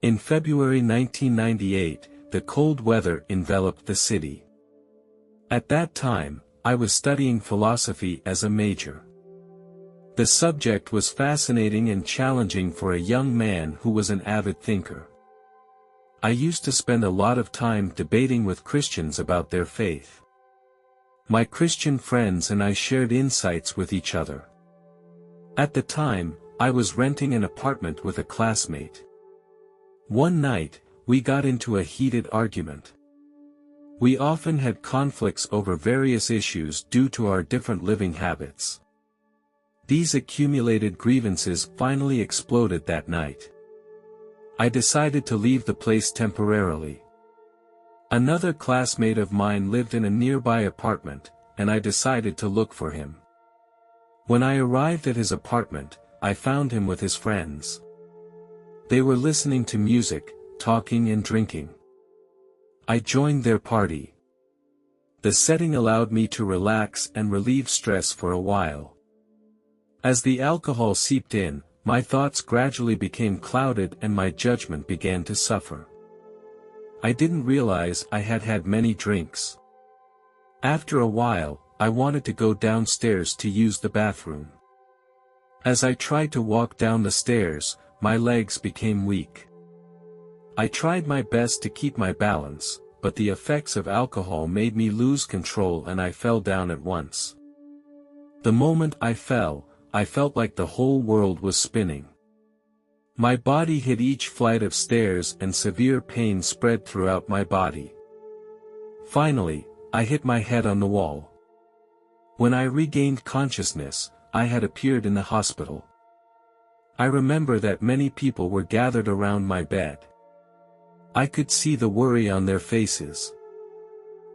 In February 1998, the cold weather enveloped the city. At that time, I was studying philosophy as a major. The subject was fascinating and challenging for a young man who was an avid thinker. I used to spend a lot of time debating with Christians about their faith. My Christian friends and I shared insights with each other. At the time, I was renting an apartment with a classmate. One night, we got into a heated argument. We often had conflicts over various issues due to our different living habits. These accumulated grievances finally exploded that night. I decided to leave the place temporarily. Another classmate of mine lived in a nearby apartment, and I decided to look for him. When I arrived at his apartment, I found him with his friends. They were listening to music, talking and drinking. I joined their party. The setting allowed me to relax and relieve stress for a while. As the alcohol seeped in, my thoughts gradually became clouded and my judgment began to suffer. I didn't realize I had had many drinks. After a while, I wanted to go downstairs to use the bathroom. As I tried to walk down the stairs, my legs became weak. I tried my best to keep my balance, but the effects of alcohol made me lose control and I fell down at once. The moment I fell, I felt like the whole world was spinning. My body hit each flight of stairs and severe pain spread throughout my body. Finally, I hit my head on the wall. When I regained consciousness, I had appeared in the hospital. I remember that many people were gathered around my bed. I could see the worry on their faces.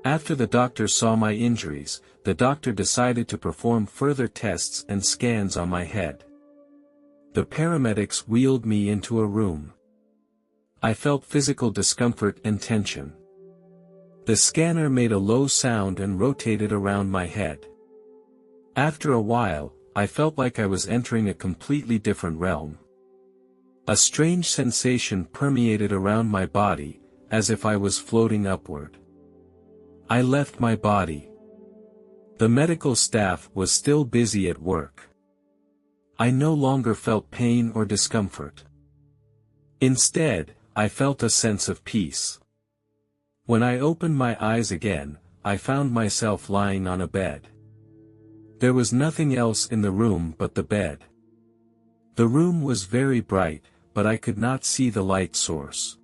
After the doctor saw my injuries, the doctor decided to perform further tests and scans on my head. The paramedics wheeled me into a room. I felt physical discomfort and tension. The scanner made a low sound and rotated around my head. After a while, I felt like I was entering a completely different realm. A strange sensation permeated around my body, as if I was floating upward. I left my body. The medical staff was still busy at work. I no longer felt pain or discomfort. Instead, I felt a sense of peace. When I opened my eyes again, I found myself lying on a bed. There was nothing else in the room but the bed. The room was very bright, but I could not see the light source.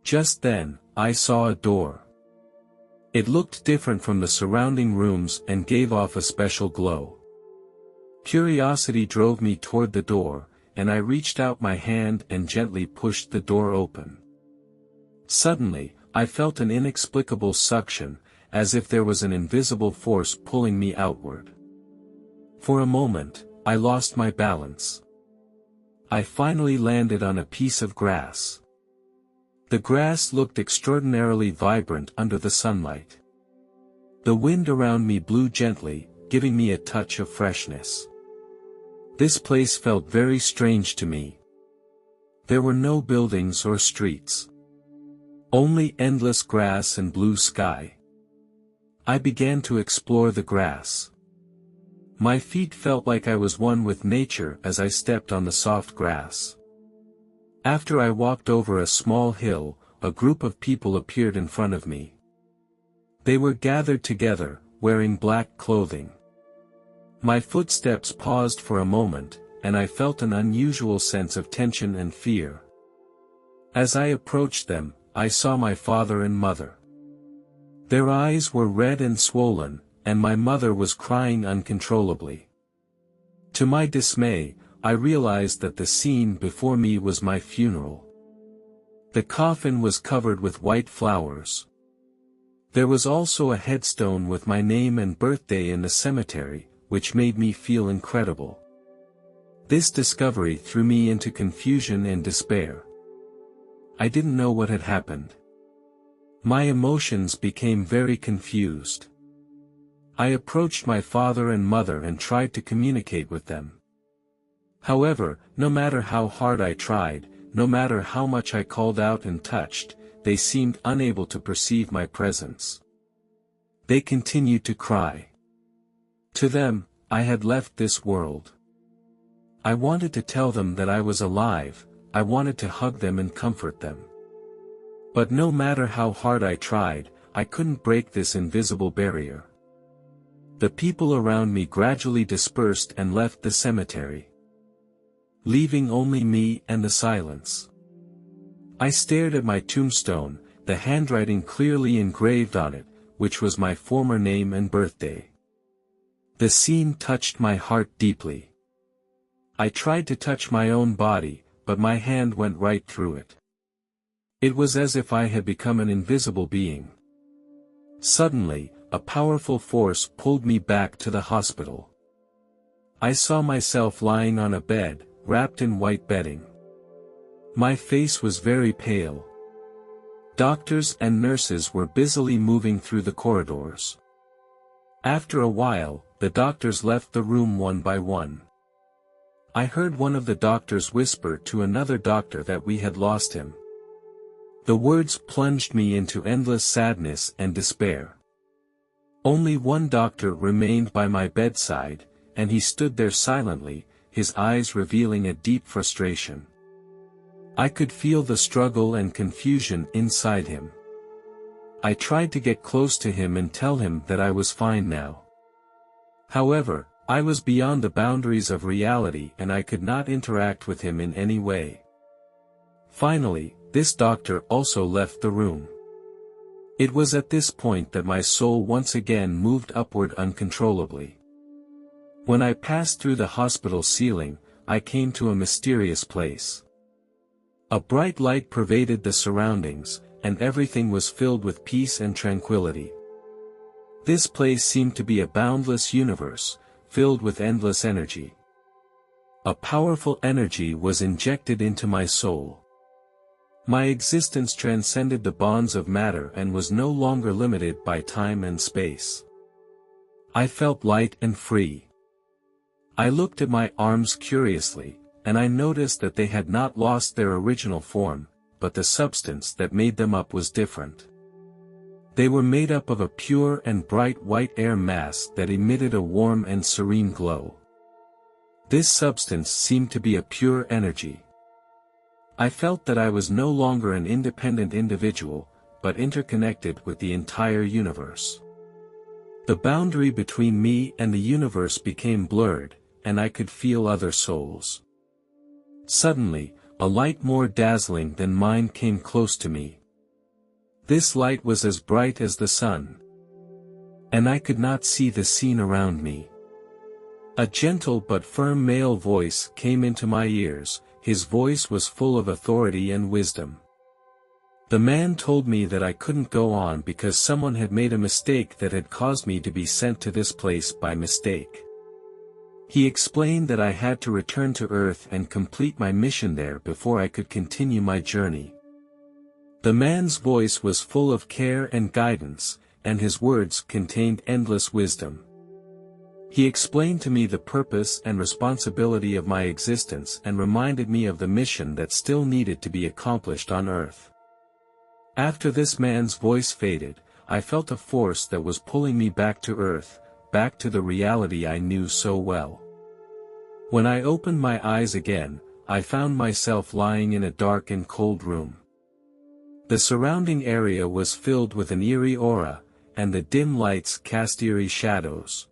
Just then, I saw a door. It looked different from the surrounding rooms and gave off a special glow. Curiosity drove me toward the door, and I reached out my hand and gently pushed the door open. Suddenly, I felt an inexplicable suction, as if there was an invisible force pulling me outward. For a moment, I lost my balance. I finally landed on a piece of grass. The grass looked extraordinarily vibrant under the sunlight. The wind around me blew gently, giving me a touch of freshness. This place felt very strange to me. There were no buildings or streets. Only endless grass and blue sky. I began to explore the grass. My feet felt like I was one with nature as I stepped on the soft grass. After I walked over a small hill, a group of people appeared in front of me. They were gathered together, wearing black clothing. My footsteps paused for a moment, and I felt an unusual sense of tension and fear. As I approached them, I saw my father and mother. Their eyes were red and swollen, and my mother was crying uncontrollably. To my dismay, I realized that the scene before me was my funeral. The coffin was covered with white flowers. There was also a headstone with my name and birthday in the cemetery, which made me feel incredible. This discovery threw me into confusion and despair. I didn't know what had happened. My emotions became very confused. I approached my father and mother and tried to communicate with them. However, no matter how hard I tried, no matter how much I called out and touched, they seemed unable to perceive my presence. They continued to cry. To them, I had left this world. I wanted to tell them that I was alive, I wanted to hug them and comfort them. But no matter how hard I tried, I couldn't break this invisible barrier. The people around me gradually dispersed and left the cemetery, leaving only me and the silence. I stared at my tombstone, the handwriting clearly engraved on it, which was my former name and birthday. The scene touched my heart deeply. I tried to touch my own body, but my hand went right through it. It was as if I had become an invisible being. Suddenly, a powerful force pulled me back to the hospital. I saw myself lying on a bed, wrapped in white bedding. My face was very pale. Doctors and nurses were busily moving through the corridors. After a while, the doctors left the room one by one. I heard one of the doctors whisper to another doctor that we had lost him. The words plunged me into endless sadness and despair. Only one doctor remained by my bedside, and he stood there silently, his eyes revealing a deep frustration. I could feel the struggle and confusion inside him. I tried to get close to him and tell him that I was fine now. However, I was beyond the boundaries of reality and I could not interact with him in any way. Finally, this doctor also left the room. It was at this point that my soul once again moved upward uncontrollably. When I passed through the hospital ceiling, I came to a mysterious place. A bright light pervaded the surroundings, and everything was filled with peace and tranquility. This place seemed to be a boundless universe, filled with endless energy. A powerful energy was injected into my soul. My existence transcended the bonds of matter and was no longer limited by time and space. I felt light and free. I looked at my arms curiously, and I noticed that they had not lost their original form, but the substance that made them up was different. They were made up of a pure and bright white air mass that emitted a warm and serene glow. This substance seemed to be a pure energy. I felt that I was no longer an independent individual, but interconnected with the entire universe. The boundary between me and the universe became blurred, and I could feel other souls. Suddenly, a light more dazzling than mine came close to me. This light was as bright as the sun. And I could not see the scene around me. A gentle but firm male voice came into my ears, his voice was full of authority and wisdom. The man told me that I couldn't go on because someone had made a mistake that had caused me to be sent to this place by mistake. He explained that I had to return to Earth and complete my mission there before I could continue my journey. The man's voice was full of care and guidance, and his words contained endless wisdom. He explained to me the purpose and responsibility of my existence and reminded me of the mission that still needed to be accomplished on Earth. After this man's voice faded, I felt a force that was pulling me back to Earth, back to the reality I knew so well. When I opened my eyes again, I found myself lying in a dark and cold room. The surrounding area was filled with an eerie aura, and the dim lights cast eerie shadows.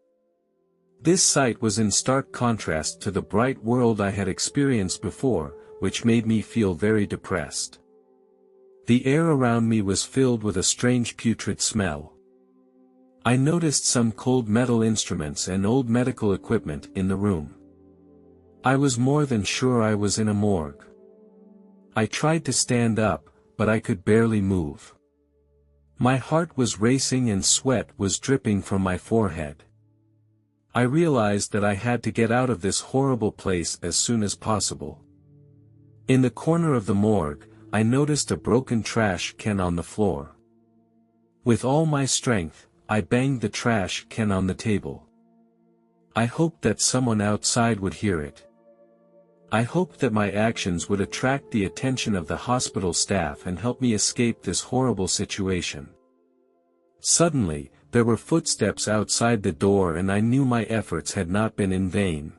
This sight was in stark contrast to the bright world I had experienced before, which made me feel very depressed. The air around me was filled with a strange putrid smell. I noticed some cold metal instruments and old medical equipment in the room. I was more than sure I was in a morgue. I tried to stand up, but I could barely move. My heart was racing and sweat was dripping from my forehead. I realized that I had to get out of this horrible place as soon as possible. In the corner of the morgue, I noticed a broken trash can on the floor. With all my strength, I banged the trash can on the table. I hoped that someone outside would hear it. I hoped that my actions would attract the attention of the hospital staff and help me escape this horrible situation. Suddenly, there were footsteps outside the door and I knew my efforts had not been in vain.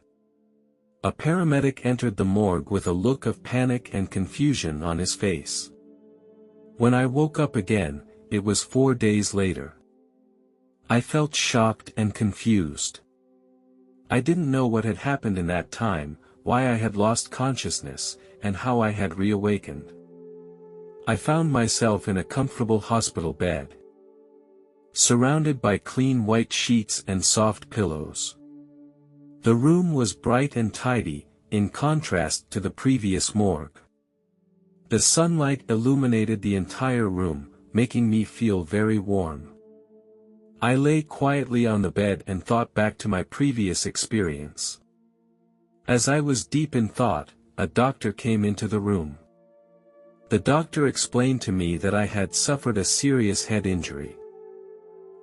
A paramedic entered the morgue with a look of panic and confusion on his face. When I woke up again, it was 4 days later. I felt shocked and confused. I didn't know what had happened in that time, why I had lost consciousness, and how I had reawakened. I found myself in a comfortable hospital bed, surrounded by clean white sheets and soft pillows. The room was bright and tidy, in contrast to the previous morgue. The sunlight illuminated the entire room, making me feel very warm. I lay quietly on the bed and thought back to my previous experience. As I was deep in thought, a doctor came into the room. The doctor explained to me that I had suffered a serious head injury.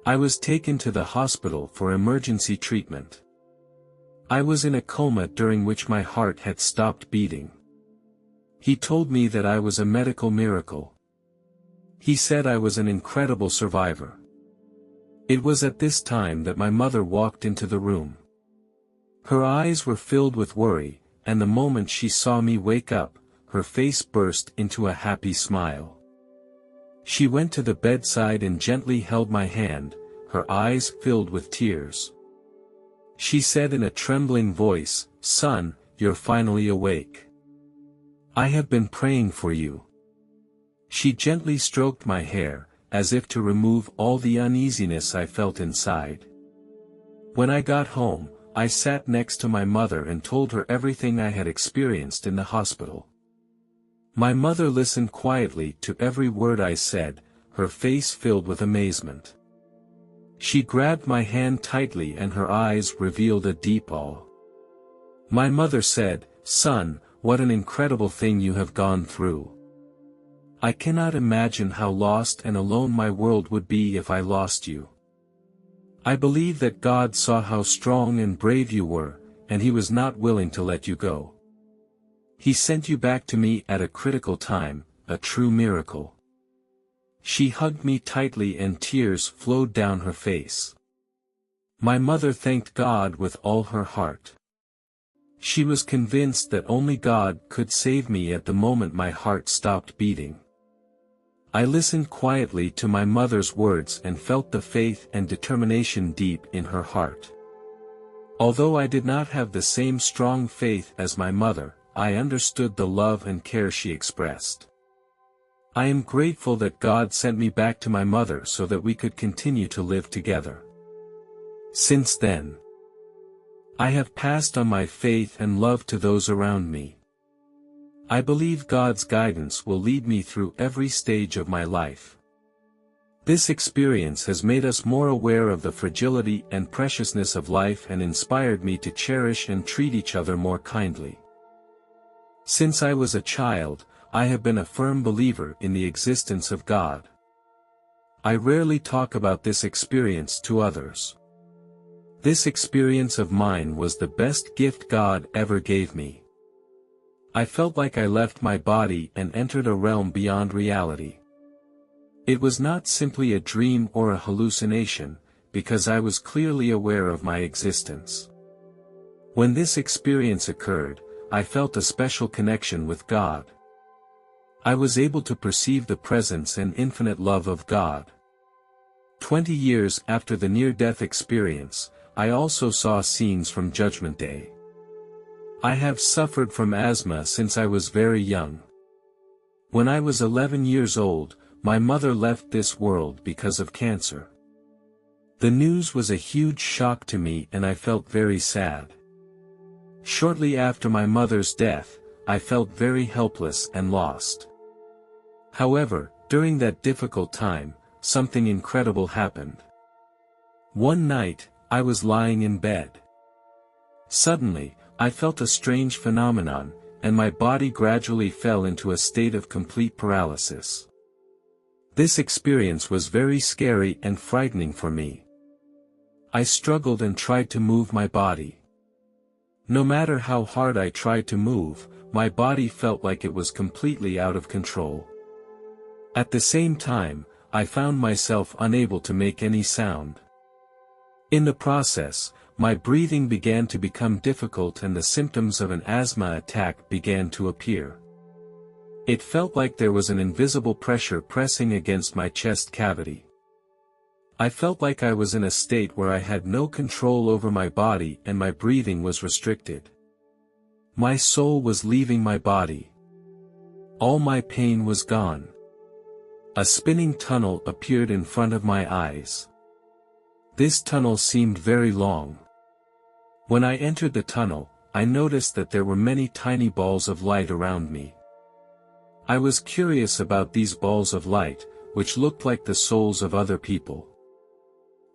I was taken to the hospital for emergency treatment. I was in a coma during which my heart had stopped beating. He told me that I was a medical miracle. He said I was an incredible survivor. It was at this time that my mother walked into the room. Her eyes were filled with worry, and the moment she saw me wake up, her face burst into a happy smile. She went to the bedside and gently held my hand, her eyes filled with tears. She said in a trembling voice, "Son, you're finally awake. I have been praying for you." She gently stroked my hair, as if to remove all the uneasiness I felt inside. When I got home, I sat next to my mother and told her everything I had experienced in the hospital. My mother listened quietly to every word I said, her face filled with amazement. She grabbed my hand tightly and her eyes revealed a deep awe. My mother said, "Son, what an incredible thing you have gone through. I cannot imagine how lost and alone my world would be if I lost you. I believe that God saw how strong and brave you were, and He was not willing to let you go. He sent you back to me at a critical time, a true miracle." She hugged me tightly and tears flowed down her face. My mother thanked God with all her heart. She was convinced that only God could save me at the moment my heart stopped beating. I listened quietly to my mother's words and felt the faith and determination deep in her heart. Although I did not have the same strong faith as my mother, I understood the love and care she expressed. I am grateful that God sent me back to my mother so that we could continue to live together. Since then, I have passed on my faith and love to those around me. I believe God's guidance will lead me through every stage of my life. This experience has made us more aware of the fragility and preciousness of life and inspired me to cherish and treat each other more kindly. Since I was a child, I have been a firm believer in the existence of God. I rarely talk about this experience to others. This experience of mine was the best gift God ever gave me. I felt like I left my body and entered a realm beyond reality. It was not simply a dream or a hallucination, because I was clearly aware of my existence. When this experience occurred, I felt a special connection with God. I was able to perceive the presence and infinite love of God. 20 years after the near-death experience, I also saw scenes from Judgment Day. I have suffered from asthma since I was very young. When I was 11 years old, my mother left this world because of cancer. The news was a huge shock to me and I felt very sad. Shortly after my mother's death, I felt very helpless and lost. However, during that difficult time, something incredible happened. One night, I was lying in bed. Suddenly, I felt a strange phenomenon, and my body gradually fell into a state of complete paralysis. This experience was very scary and frightening for me. I struggled and tried to move my body. No matter how hard I tried to move, my body felt like it was completely out of control. At the same time, I found myself unable to make any sound. In the process, my breathing began to become difficult and the symptoms of an asthma attack began to appear. It felt like there was an invisible pressure pressing against my chest cavity. I felt like I was in a state where I had no control over my body and my breathing was restricted. My soul was leaving my body. All my pain was gone. A spinning tunnel appeared in front of my eyes. This tunnel seemed very long. When I entered the tunnel, I noticed that there were many tiny balls of light around me. I was curious about these balls of light, which looked like the souls of other people.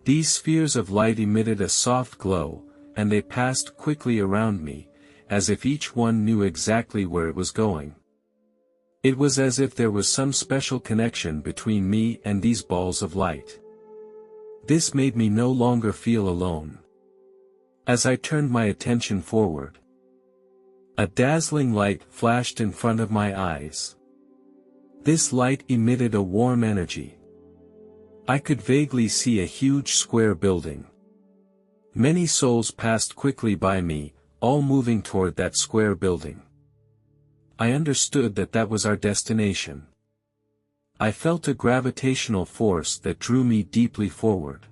These spheres of light emitted a soft glow, and they passed quickly around me, as if each one knew exactly where it was going. It was as if there was some special connection between me and these balls of light. This made me no longer feel alone. As I turned my attention forward, a dazzling light flashed in front of my eyes. This light emitted a warm energy. I could vaguely see a huge square building. Many souls passed quickly by me, all moving toward that square building. I understood that that was our destination. I felt a gravitational force that drew me deeply forward.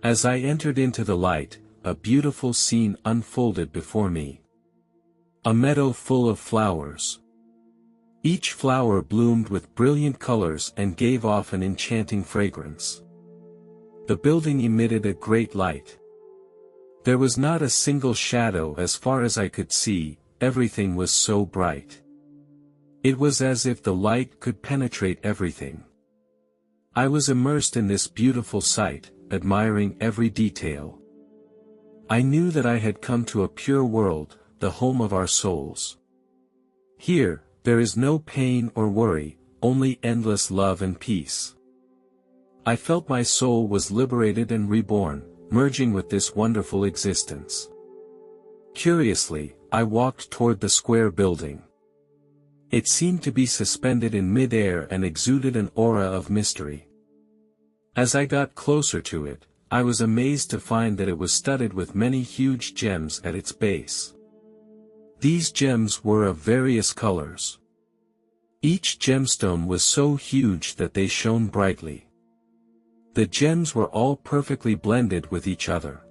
As I entered into the light, a beautiful scene unfolded before me. A meadow full of flowers. Each flower bloomed with brilliant colors and gave off an enchanting fragrance. The building emitted a great light. There was not a single shadow as far as I could see, everything was so bright. It was as if the light could penetrate everything. I was immersed in this beautiful sight, admiring every detail. I knew that I had come to a pure world, the home of our souls. Here, there is no pain or worry, only endless love and peace. I felt my soul was liberated and reborn, merging with this wonderful existence. Curiously, I walked toward the square building. It seemed to be suspended in mid-air and exuded an aura of mystery. As I got closer to it, I was amazed to find that it was studded with many huge gems at its base. These gems were of various colors. Each gemstone was so huge that they shone brightly. The gems were all perfectly blended with each other.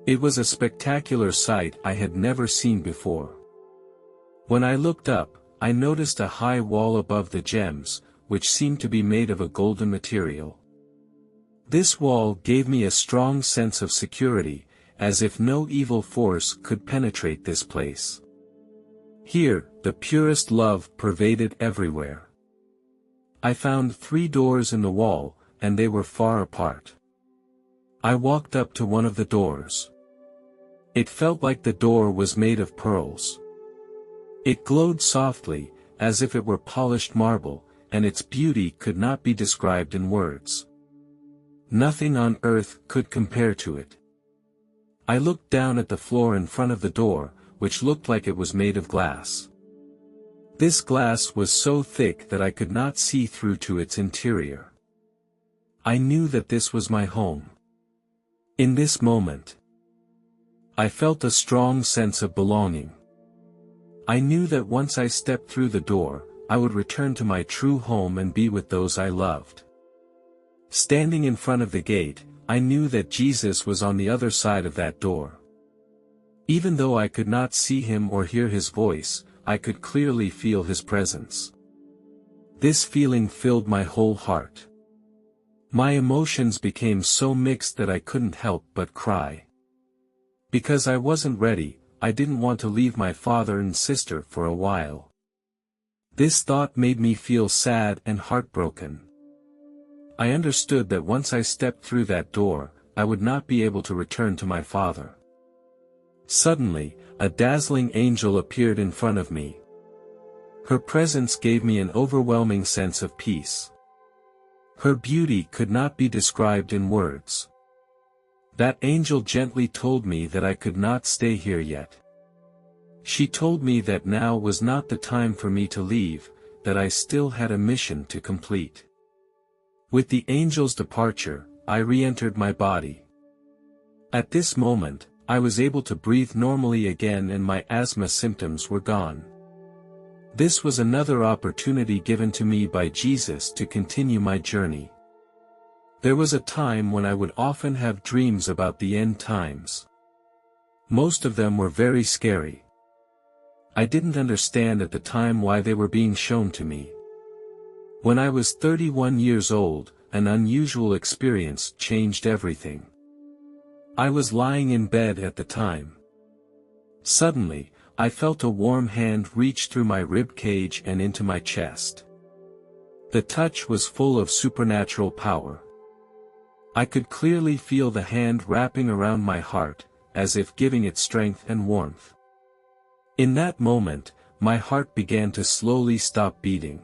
It was a spectacular sight I had never seen before. When I looked up, I noticed a high wall above the gems, which seemed to be made of a golden material. This wall gave me a strong sense of security, as if no evil force could penetrate this place. Here, the purest love pervaded everywhere. I found 3 doors in the wall, and they were far apart. I walked up to one of the doors. It felt like the door was made of pearls. It glowed softly, as if it were polished marble, and its beauty could not be described in words. Nothing on earth could compare to it. I looked down at the floor in front of the door, which looked like it was made of glass. This glass was so thick that I could not see through to its interior. I knew that this was my home. In this moment, I felt a strong sense of belonging. I knew that once I stepped through the door, I would return to my true home and be with those I loved. Standing in front of the gate, I knew that Jesus was on the other side of that door. Even though I could not see him or hear his voice, I could clearly feel his presence. This feeling filled my whole heart. My emotions became so mixed that I couldn't help but cry. Because I wasn't ready, I didn't want to leave my father and sister for a while. This thought made me feel sad and heartbroken. I understood that once I stepped through that door, I would not be able to return to my father. Suddenly, a dazzling angel appeared in front of me. Her presence gave me an overwhelming sense of peace. Her beauty could not be described in words. That angel gently told me that I could not stay here yet. She told me that now was not the time for me to leave, that I still had a mission to complete. With the angel's departure, I re-entered my body. At this moment, I was able to breathe normally again and my asthma symptoms were gone. This was another opportunity given to me by Jesus to continue my journey. There was a time when I would often have dreams about the end times. Most of them were very scary. I didn't understand at the time why they were being shown to me. When I was 31 years old, an unusual experience changed everything. I was lying in bed at the time. Suddenly, I felt a warm hand reach through my rib cage and into my chest. The touch was full of supernatural power. I could clearly feel the hand wrapping around my heart, as if giving it strength and warmth. In that moment, my heart began to slowly stop beating.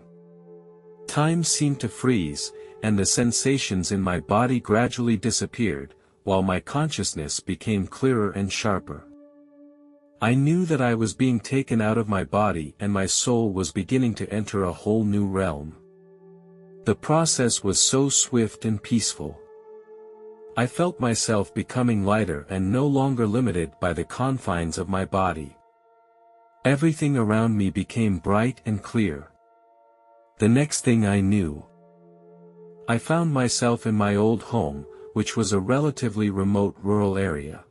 Time seemed to freeze, and the sensations in my body gradually disappeared, while my consciousness became clearer and sharper. I knew that I was being taken out of my body and my soul was beginning to enter a whole new realm. The process was so swift and peaceful. I felt myself becoming lighter and no longer limited by the confines of my body. Everything around me became bright and clear. The next thing I knew, I found myself in my old home, which was a relatively remote rural area.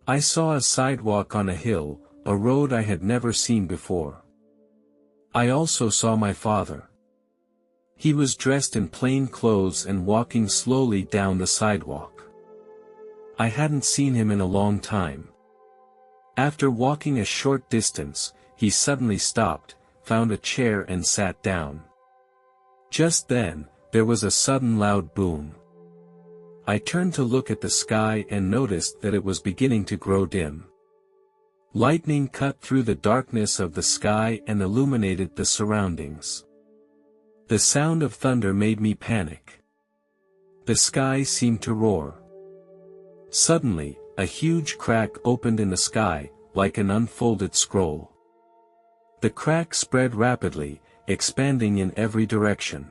I saw a sidewalk on a hill, a road I had never seen before. I also saw my father. He was dressed in plain clothes and walking slowly down the sidewalk. I hadn't seen him in a long time. After walking a short distance, he suddenly stopped, found a chair and sat down. Just then, there was a sudden loud boom. I turned to look at the sky and noticed that it was beginning to grow dim. Lightning cut through the darkness of the sky and illuminated the surroundings. The sound of thunder made me panic. The sky seemed to roar. Suddenly, a huge crack opened in the sky, like an unfolded scroll. The crack spread rapidly, expanding in every direction.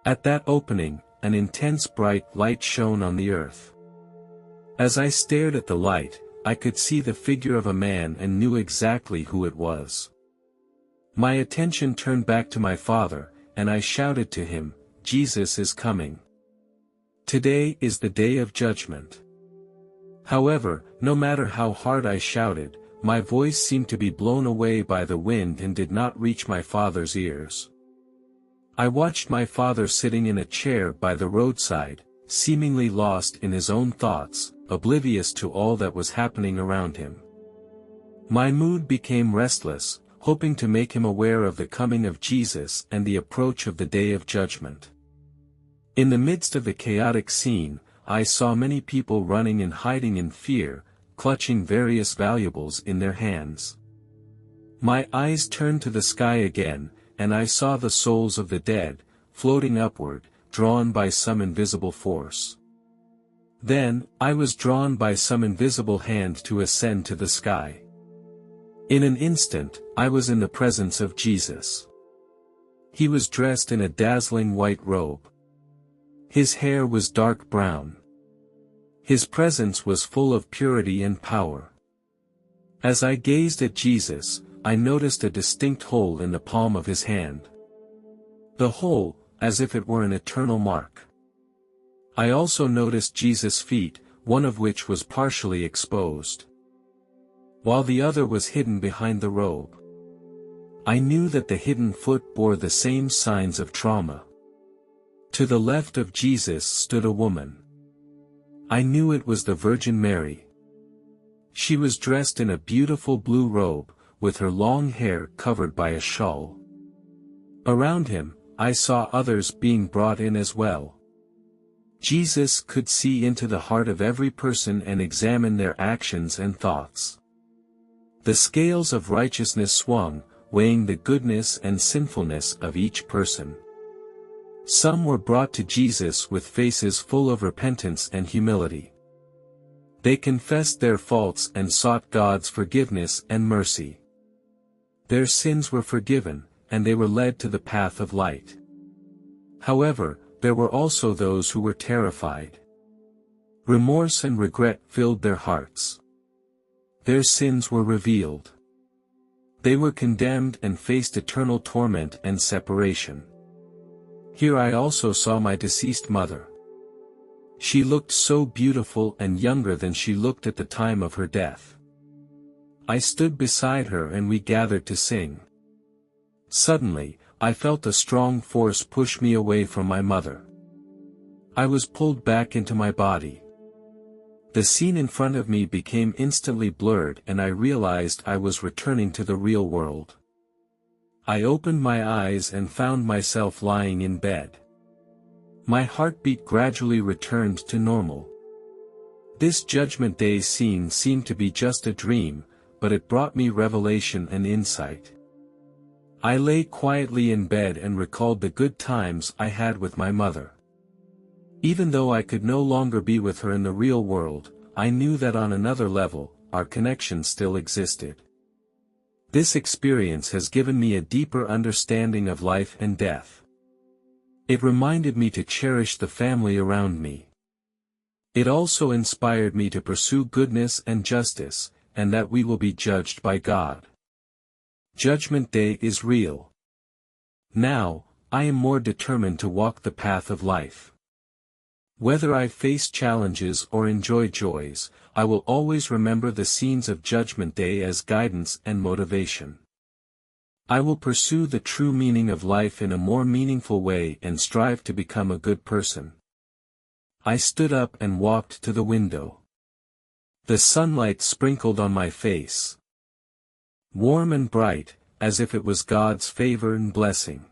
At that opening, an intense bright light shone on the earth. As I stared at the light, I could see the figure of a man and knew exactly who it was. My attention turned back to my father, and I shouted to him, "Jesus is coming. Today is the day of judgment." However, no matter how hard I shouted, my voice seemed to be blown away by the wind and did not reach my father's ears. I watched my father sitting in a chair by the roadside, seemingly lost in his own thoughts, oblivious to all that was happening around him. My mood became restless, hoping to make him aware of the coming of Jesus and the approach of the day of judgment. In the midst of the chaotic scene, I saw many people running and hiding in fear, clutching various valuables in their hands. My eyes turned to the sky again, and I saw the souls of the dead, floating upward, drawn by some invisible force. Then, I was drawn by some invisible hand to ascend to the sky. In an instant, I was in the presence of Jesus. He was dressed in a dazzling white robe. His hair was dark brown. His presence was full of purity and power. As I gazed at Jesus, I noticed a distinct hole in the palm of his hand. The hole, as if it were an eternal mark. I also noticed Jesus' feet, one of which was partially exposed, while the other was hidden behind the robe. I knew that the hidden foot bore the same signs of trauma. To the left of Jesus stood a woman. I knew it was the Virgin Mary. She was dressed in a beautiful blue robe, with her long hair covered by a shawl. Around him, I saw others being brought in as well. Jesus could see into the heart of every person and examine their actions and thoughts. The scales of righteousness swung, weighing the goodness and sinfulness of each person. Some were brought to Jesus with faces full of repentance and humility. They confessed their faults and sought God's forgiveness and mercy. Their sins were forgiven, and they were led to the path of light. However, there were also those who were terrified. Remorse and regret filled their hearts. Their sins were revealed. They were condemned and faced eternal torment and separation. Here I also saw my deceased mother. She looked so beautiful and younger than she looked at the time of her death. I stood beside her and we gathered to sing. Suddenly, I felt a strong force push me away from my mother. I was pulled back into my body. The scene in front of me became instantly blurred and I realized I was returning to the real world. I opened my eyes and found myself lying in bed. My heartbeat gradually returned to normal. This Judgment Day scene seemed to be just a dream, but it brought me revelation and insight. I lay quietly in bed and recalled the good times I had with my mother. Even though I could no longer be with her in the real world, I knew that on another level, our connection still existed. This experience has given me a deeper understanding of life and death. It reminded me to cherish the family around me. It also inspired me to pursue goodness and justice, and that we will be judged by God. Judgment Day is real. Now, I am more determined to walk the path of life. Whether I face challenges or enjoy joys, I will always remember the scenes of Judgment Day as guidance and motivation. I will pursue the true meaning of life in a more meaningful way and strive to become a good person. I stood up and walked to the window. The sunlight sprinkled on my face. Warm and bright, as if it was God's favor and blessing.